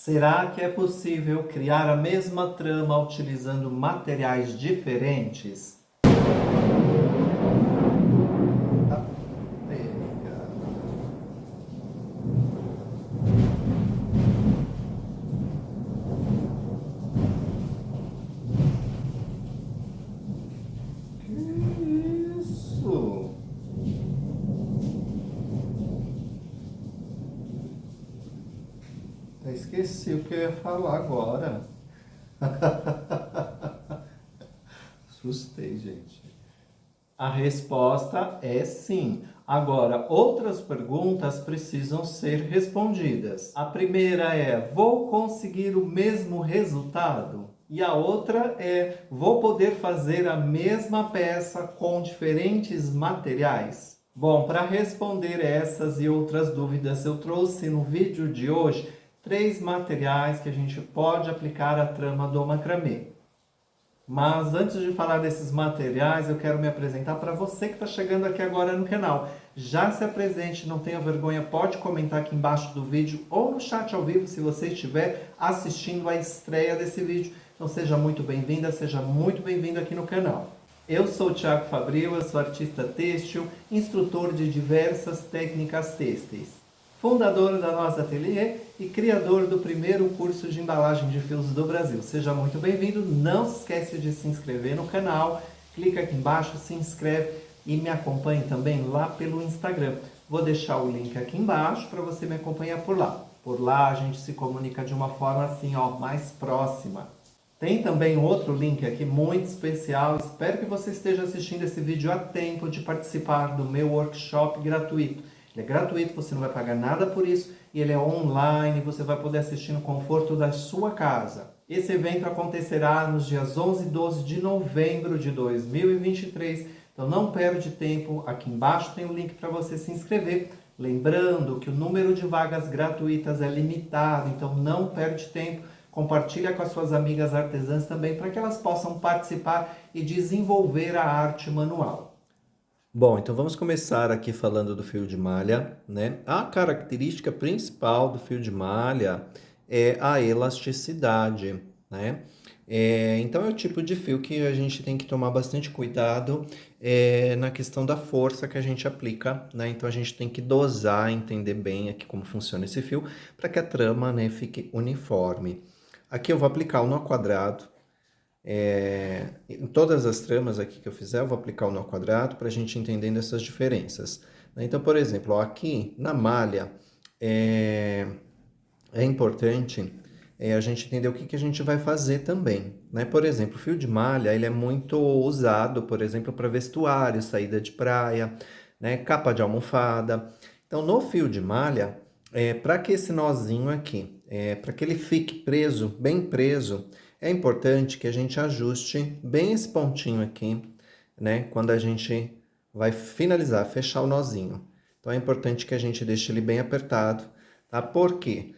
Será que é possível criar a mesma trama utilizando materiais diferentes? Tá, pega. Que isso? Eu esqueci o que eu ia falar agora. Assustei, gente. A resposta é sim. Agora, outras perguntas precisam ser respondidas. A primeira é: vou conseguir o mesmo resultado? E a outra é: vou poder fazer a mesma peça com diferentes materiais? Bom, para responder essas e outras dúvidas, eu trouxe no vídeo de hoje 3 materiais que a gente pode aplicar à trama do macramê. Mas antes de falar desses materiais, eu quero me apresentar para você que está chegando aqui agora no canal. Já se apresente, não tenha vergonha, pode comentar aqui embaixo do vídeo ou no chat ao vivo se você estiver assistindo a estreia desse vídeo. Então seja muito bem-vinda, seja muito bem-vindo aqui no canal. Eu sou o Thiago Fabril, eu sou artista têxtil, instrutor de diversas técnicas têxteis, fundador da Nós Ateliê e criador do primeiro curso de embalagem de fios do Brasil. Seja muito bem-vindo, não se esquece de se inscrever no canal, clica aqui embaixo, se inscreve e me acompanhe também lá pelo Instagram. Vou deixar o link aqui embaixo para você me acompanhar por lá. Por lá a gente se comunica de uma forma assim, ó, mais próxima. Tem também outro link aqui muito especial, espero que você esteja assistindo esse vídeo a tempo de participar do meu workshop gratuito. Ele é gratuito, você não vai pagar nada por isso e ele é online, você vai poder assistir no conforto da sua casa. Esse evento acontecerá nos dias 11 e 12 de novembro de 2023, então não perde tempo, aqui embaixo tem o link para você se inscrever. Lembrando que o número de vagas gratuitas é limitado, então não perde tempo. Compartilha com as suas amigas artesãs também para que elas possam participar e desenvolver a arte manual. Bom, então vamos começar aqui falando do fio de malha, né? A característica principal do fio de malha é a elasticidade, né? Então é o tipo de fio que a gente tem que tomar bastante cuidado na questão da força que a gente aplica, né? Então a gente tem que dosar, entender bem aqui como funciona esse fio para que a trama, né, fique uniforme. Aqui eu vou aplicar o nó quadrado. Em todas as tramas aqui que eu fizer, eu vou aplicar o nó quadrado para a gente entendendo essas diferenças. Então, por exemplo, ó, aqui na malha, é importante a gente entender o que a gente vai fazer também, né? Por exemplo, o fio de malha, ele é muito usado, por exemplo, para vestuário, saída de praia, né? Capa de almofada. Então, no fio de malha, para que esse nozinho aqui, para que ele fique preso, bem preso, é importante que a gente ajuste bem esse pontinho aqui, né? Quando a gente vai finalizar, fechar o nozinho. Então, é importante que a gente deixe ele bem apertado, tá? Por quê?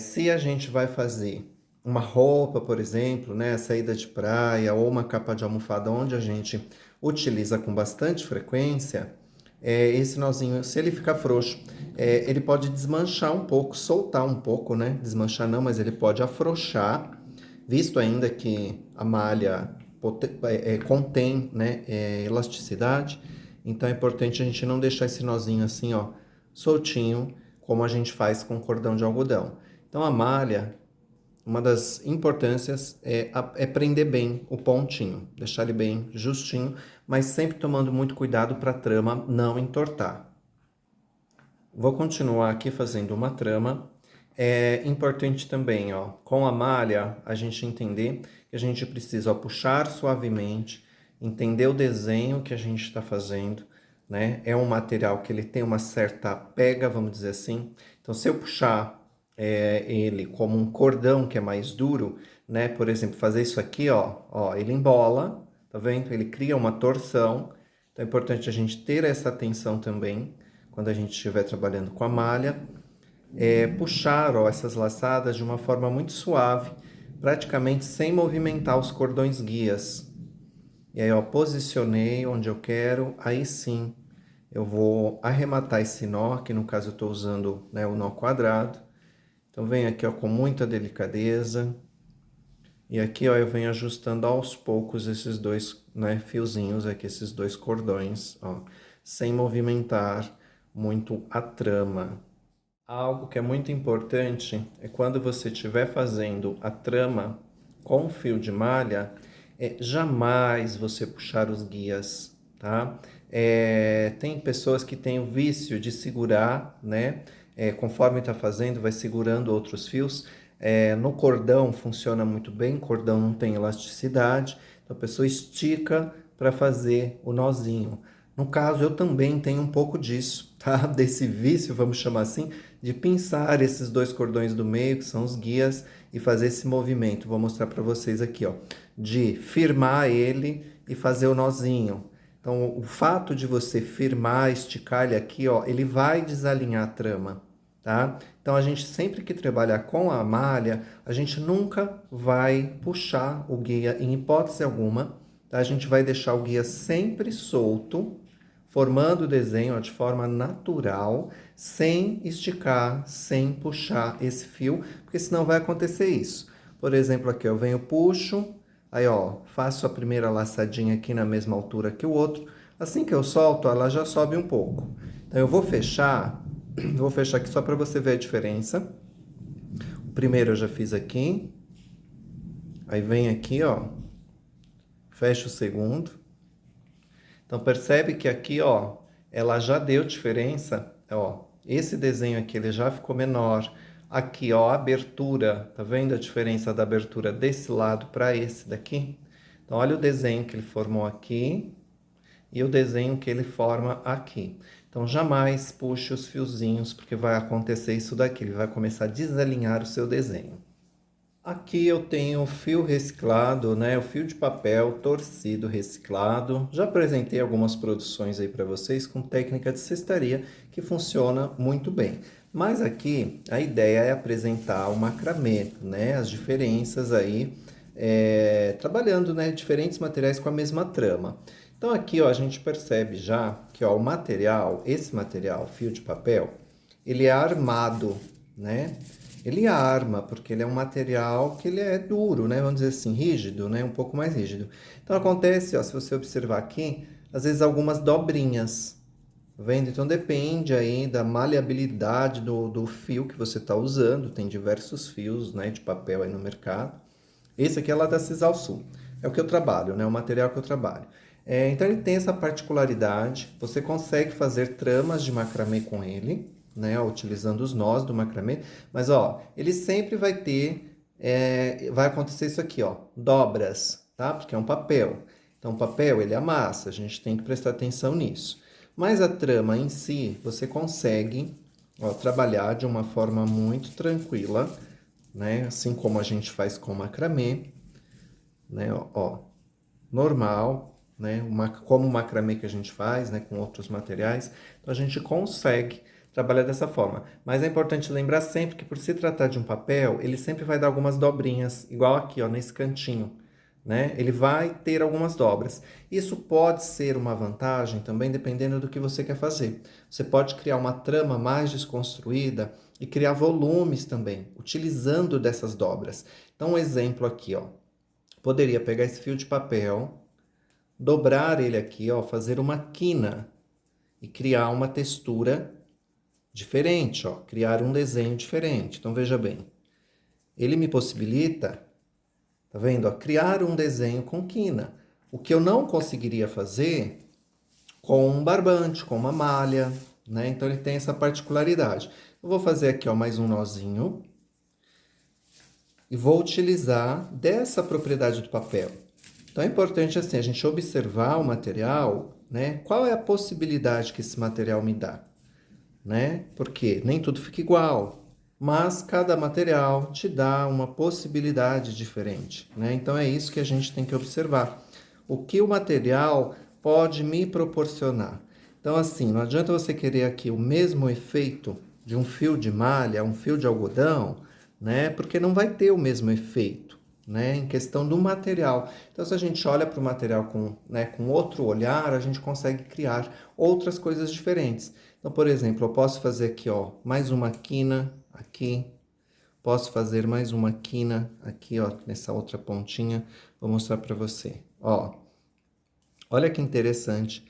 Se a gente vai fazer uma roupa, por exemplo, né, saída de praia ou uma capa de almofada onde a gente utiliza com bastante frequência, esse nozinho, se ele ficar frouxo, ele pode desmanchar um pouco, soltar um pouco, né? Desmanchar não, mas ele pode afrouxar, visto ainda que a malha contém, né, elasticidade. Então é importante a gente não deixar esse nozinho assim, ó, soltinho, como a gente faz com cordão de algodão. Então a malha, uma das importâncias é prender bem o pontinho, deixar ele bem justinho, mas sempre tomando muito cuidado para a trama não entortar. Vou continuar aqui fazendo uma trama. É importante também, ó, com a malha, a gente entender que a gente precisa, ó, puxar suavemente, entender o desenho que a gente está fazendo, né? É um material que ele tem uma certa pega, vamos dizer assim. Então, se eu puxar ele como um cordão que é mais duro, né? Por exemplo, fazer isso aqui, ó, ele embola, tá vendo? Ele cria uma torção. Então, é importante a gente ter essa atenção também quando a gente estiver trabalhando com a malha. Puxar, ó, essas laçadas de uma forma muito suave, praticamente sem movimentar os cordões guias. E aí, ó, posicionei onde eu quero, aí sim eu vou arrematar esse nó, que no caso eu estou usando, né, o nó quadrado. Então, venho aqui, ó, com muita delicadeza. E aqui, ó, eu venho ajustando aos poucos esses dois, né, fiozinhos aqui, esses dois cordões, ó, sem movimentar muito a trama. Algo que é muito importante é quando você estiver fazendo a trama com fio de malha, jamais você puxar os guias, tá? Tem pessoas que têm o vício de segurar, né? Conforme está fazendo, vai segurando outros fios. No cordão funciona muito bem, cordão não tem elasticidade, então a pessoa estica para fazer o nozinho. No caso, eu também tenho um pouco disso, tá? Desse vício, vamos chamar assim, de pinçar esses dois cordões do meio, que são os guias, e fazer esse movimento. Vou mostrar para vocês aqui, ó, de firmar ele e fazer o nozinho. Então, o fato de você firmar, esticar ele aqui, ó, ele vai desalinhar a trama, tá? Então, a gente sempre que trabalhar com a malha, a gente nunca vai puxar o guia em hipótese alguma, tá? A gente vai deixar o guia sempre solto, formando o desenho, ó, de forma natural, sem esticar, sem puxar esse fio, porque senão vai acontecer isso. Por exemplo, aqui eu venho, puxo, aí ó, faço a primeira laçadinha aqui na mesma altura que o outro. Assim que eu solto, ela já sobe um pouco. Então eu vou fechar aqui só para você ver a diferença. O primeiro eu já fiz aqui. Aí vem aqui, ó, fecho o segundo. Então, percebe que aqui, ó, ela já deu diferença, ó, esse desenho aqui, ele já ficou menor. Aqui, ó, a abertura, tá vendo a diferença da abertura desse lado para esse daqui? Então, olha o desenho que ele formou aqui e o desenho que ele forma aqui. Então, jamais puxe os fiozinhos, porque vai acontecer isso daqui, ele vai começar a desalinhar o seu desenho. Aqui eu tenho o fio reciclado, né? O fio de papel torcido reciclado. Já apresentei algumas produções aí para vocês com técnica de cestaria que funciona muito bem. Mas aqui a ideia é apresentar o macramê, né? As diferenças aí, trabalhando, né, diferentes materiais com a mesma trama. Então aqui, ó, a gente percebe já que, ó, o material, esse material, fio de papel, ele é armado, né? Ele arma, porque ele é um material que ele é duro, né? Vamos dizer assim, rígido, né? Um pouco mais rígido. Então, acontece, ó, se você observar aqui, às vezes algumas dobrinhas, tá vendo? Então, depende aí da maleabilidade do fio que você está usando. Tem diversos fios, né, de papel aí no mercado. Esse aqui é lá da Cisal Sul. É o que eu trabalho, né? O material que eu trabalho. Então, ele tem essa particularidade. Você consegue fazer tramas de macramê com ele, né, utilizando os nós do macramê, mas ó, ele sempre vai ter, vai acontecer isso aqui, ó, dobras, tá? Porque é um papel. Então, o papel, ele amassa, a gente tem que prestar atenção nisso. Mas a trama em si, você consegue, ó, trabalhar de uma forma muito tranquila, né? Assim como a gente faz com macramê, né? Ó, normal, né? Como o macramê que a gente faz, né? Com outros materiais, então a gente consegue trabalhar dessa forma. Mas é importante lembrar sempre que, por se tratar de um papel, ele sempre vai dar algumas dobrinhas, igual aqui, ó, nesse cantinho, né? Ele vai ter algumas dobras. Isso pode ser uma vantagem também, dependendo do que você quer fazer. Você pode criar uma trama mais desconstruída e criar volumes também, utilizando dessas dobras. Então, um exemplo aqui, ó. Poderia pegar esse fio de papel, dobrar ele aqui, ó, fazer uma quina e criar uma textura diferente, ó, criar um desenho diferente. Então, veja bem, ele me possibilita, tá vendo, ó, criar um desenho com quina. O que eu não conseguiria fazer com um barbante, com uma malha, né? Então, ele tem essa particularidade. Eu vou fazer aqui, ó, mais um nozinho e vou utilizar dessa propriedade do papel. Então, é importante, assim, a gente observar o material, né? Qual é a possibilidade que esse material me dá? Né? Porque nem tudo fica igual, mas cada material te dá uma possibilidade diferente, né? Então é isso que a gente tem que observar. O que o material pode me proporcionar? Então, assim, não adianta você querer aqui o mesmo efeito de um fio de malha, um fio de algodão, né? Porque não vai ter o mesmo efeito, né? Em questão do material. Então, se a gente olha para o material com, né, com outro olhar, a gente consegue criar outras coisas diferentes. Então, por exemplo, eu posso fazer aqui, ó, mais uma quina aqui, posso fazer mais uma quina aqui, ó, nessa outra pontinha. Vou mostrar para você. Ó, olha que interessante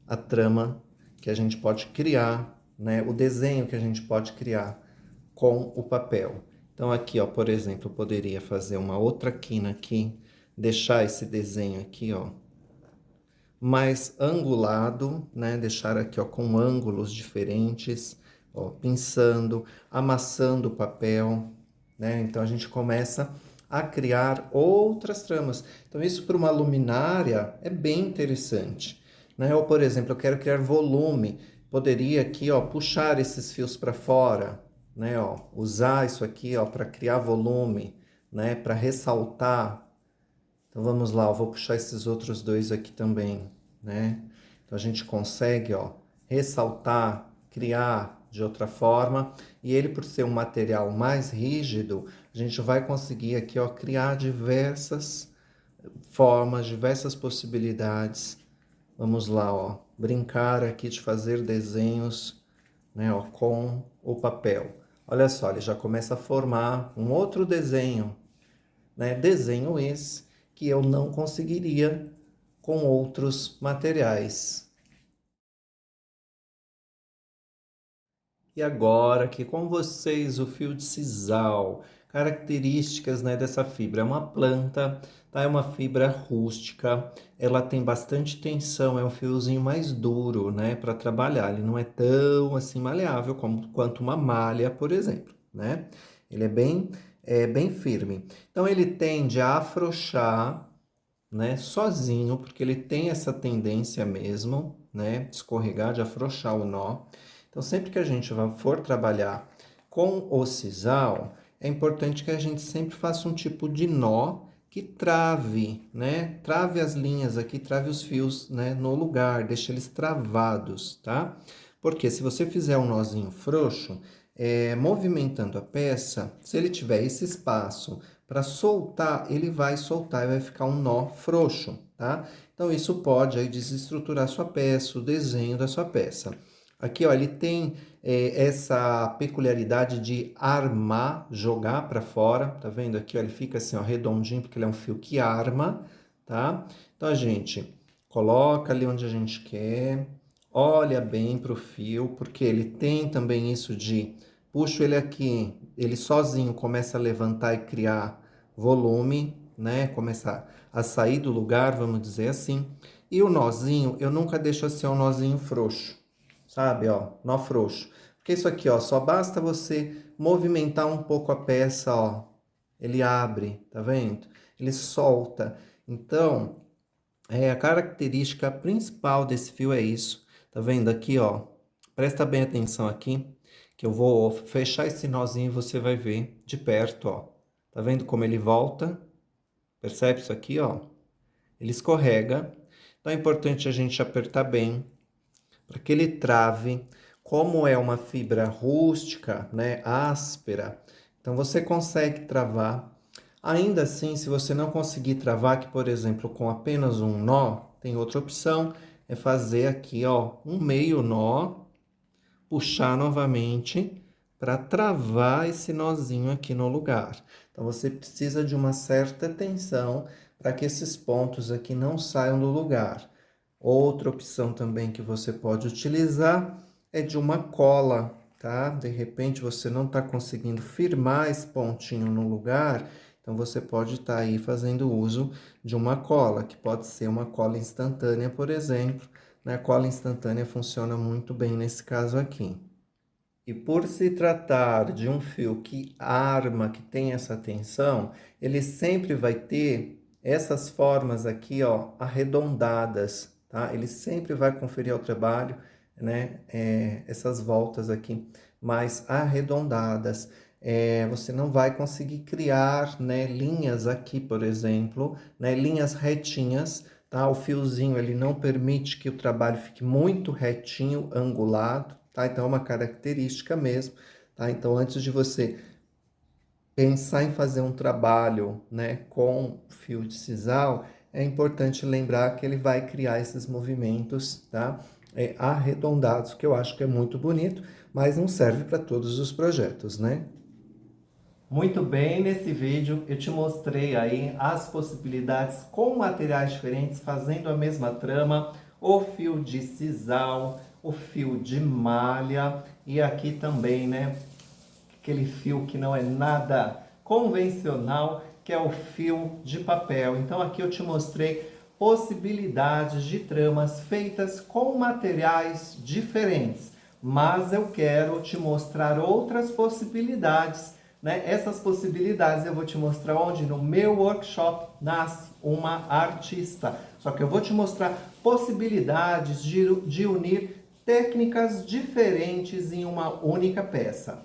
a trama que a gente pode criar, né? O desenho que a gente pode criar com o papel. Então aqui, ó, por exemplo, eu poderia fazer uma outra quina aqui, deixar esse desenho aqui, ó, mais angulado, né? Deixar aqui, ó, com ângulos diferentes, ó, pinçando, amassando o papel, né? Então a gente começa a criar outras tramas. Então isso para uma luminária é bem interessante, né? Ou por exemplo, eu quero criar volume, poderia aqui, ó, puxar esses fios para fora, né? Ó, usar isso aqui, ó, para criar volume, né? Para ressaltar. Então vamos lá, eu vou puxar esses outros dois aqui também, né? Então a gente consegue, ó, ressaltar, criar de outra forma, e ele por ser um material mais rígido, a gente vai conseguir aqui, ó, criar diversas formas, diversas possibilidades. Vamos lá, ó, brincar aqui de fazer desenhos, né, ó, com o papel. Olha só, ele já começa a formar um outro desenho, né? Desenho esse que eu não conseguiria com outros materiais. E agora aqui com vocês o fio de sisal. Características, né, dessa fibra. É uma planta, tá? É uma fibra rústica, ela tem bastante tensão, é um fiozinho mais duro, né, para trabalhar. Ele não é tão assim maleável quanto uma malha, por exemplo, né? Ele é bem firme. Então ele tende a afrouxar, né, sozinho, porque ele tem essa tendência mesmo, né, de escorregar, de afrouxar o nó. Então, sempre que a gente for trabalhar com o sisal, é importante que a gente sempre faça um tipo de nó que trave, né, trave as linhas aqui, trave os fios, né, no lugar, deixe eles travados, tá? Porque se você fizer um nozinho frouxo, movimentando a peça, se ele tiver esse espaço para soltar, ele vai soltar e vai ficar um nó frouxo, tá? Então, isso pode aí desestruturar sua peça, o desenho da sua peça. Aqui, ó, ele tem essa peculiaridade de armar, jogar para fora, tá vendo? Aqui, ó, ele fica assim, ó, redondinho, porque ele é um fio que arma, tá? Então, a gente coloca ali onde a gente quer, olha bem para o fio, porque ele tem também isso de puxo ele aqui, ele sozinho começa a levantar e criar volume, né? Começar a sair do lugar, vamos dizer assim. E o nozinho, eu nunca deixo assim um nozinho frouxo, sabe? Ó, nó frouxo. Porque isso aqui, ó, só basta você movimentar um pouco a peça, ó. Ele abre, tá vendo? Ele solta. Então, a característica principal desse fio é isso. Tá vendo aqui, ó? Presta bem atenção aqui, que eu vou fechar esse nozinho e você vai ver de perto, ó. Tá vendo como ele volta? Percebe isso aqui, ó? Ele escorrega. Então é importante a gente apertar bem para que ele trave. Como é uma fibra rústica, né, áspera, então você consegue travar. Ainda assim, se você não conseguir travar, que por exemplo, com apenas um nó, tem outra opção, é fazer aqui, ó, um meio nó, puxar novamente para travar esse nozinho aqui no lugar. Então você precisa de uma certa tensão para que esses pontos aqui não saiam do lugar. Outra opção também que você pode utilizar é de uma cola, tá? De repente você não está conseguindo firmar esse pontinho no lugar, então você pode estar aí fazendo uso de uma cola, que pode ser uma cola instantânea, por exemplo, né? A cola instantânea funciona muito bem nesse caso aqui. E por se tratar de um fio que arma, que tem essa tensão, ele sempre vai ter essas formas aqui, ó, arredondadas, tá? Ele sempre vai conferir ao trabalho, né, essas voltas aqui mais arredondadas. Você não vai conseguir criar, né, linhas aqui, por exemplo, né, linhas retinhas, tá? O fiozinho, ele não permite que o trabalho fique muito retinho, angulado, tá? Então, é uma característica mesmo, tá? Então, antes de você pensar em fazer um trabalho, né, com fio de sisal, é importante lembrar que ele vai criar esses movimentos, tá? Arredondados, que eu acho que é muito bonito, mas não serve para todos os projetos, né? Muito bem, nesse vídeo eu te mostrei aí as possibilidades com materiais diferentes, fazendo a mesma trama, o fio de sisal, o fio de malha e aqui também, né, aquele fio que não é nada convencional, que é o fio de papel. Então aqui eu te mostrei possibilidades de tramas feitas com materiais diferentes, mas eu quero te mostrar outras possibilidades, né? Essas possibilidades eu vou te mostrar onde? No meu workshop Nasce uma Artista. Só que eu vou te mostrar possibilidades de unir técnicas diferentes em uma única peça.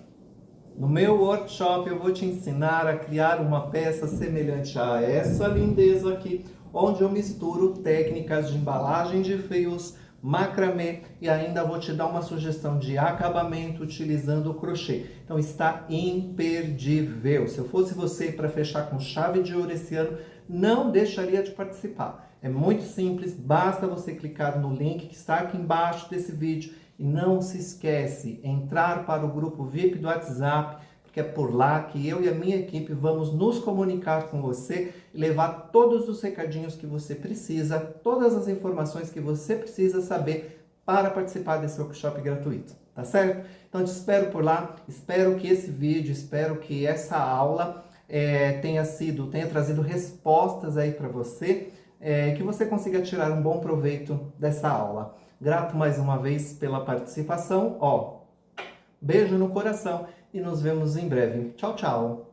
No meu workshop eu vou te ensinar a criar uma peça semelhante a essa lindeza aqui, onde eu misturo técnicas de embalagem de fios, macramê e ainda vou te dar uma sugestão de acabamento utilizando o crochê. Então está imperdível. Se eu fosse você para fechar com chave de ouro esse ano, não deixaria de participar. É muito simples, basta você clicar no link que está aqui embaixo desse vídeo e não se esquece, entrar para o grupo VIP do WhatsApp, porque é por lá que eu e a minha equipe vamos nos comunicar com você e levar todos os recadinhos que você precisa, todas as informações que você precisa saber para participar desse workshop gratuito, tá certo? Então te espero por lá, espero que esse vídeo, espero que essa aula tenha trazido respostas aí para você, que você consiga tirar um bom proveito dessa aula. Grato mais uma vez pela participação, beijo no coração e nos vemos em breve. Tchau, tchau!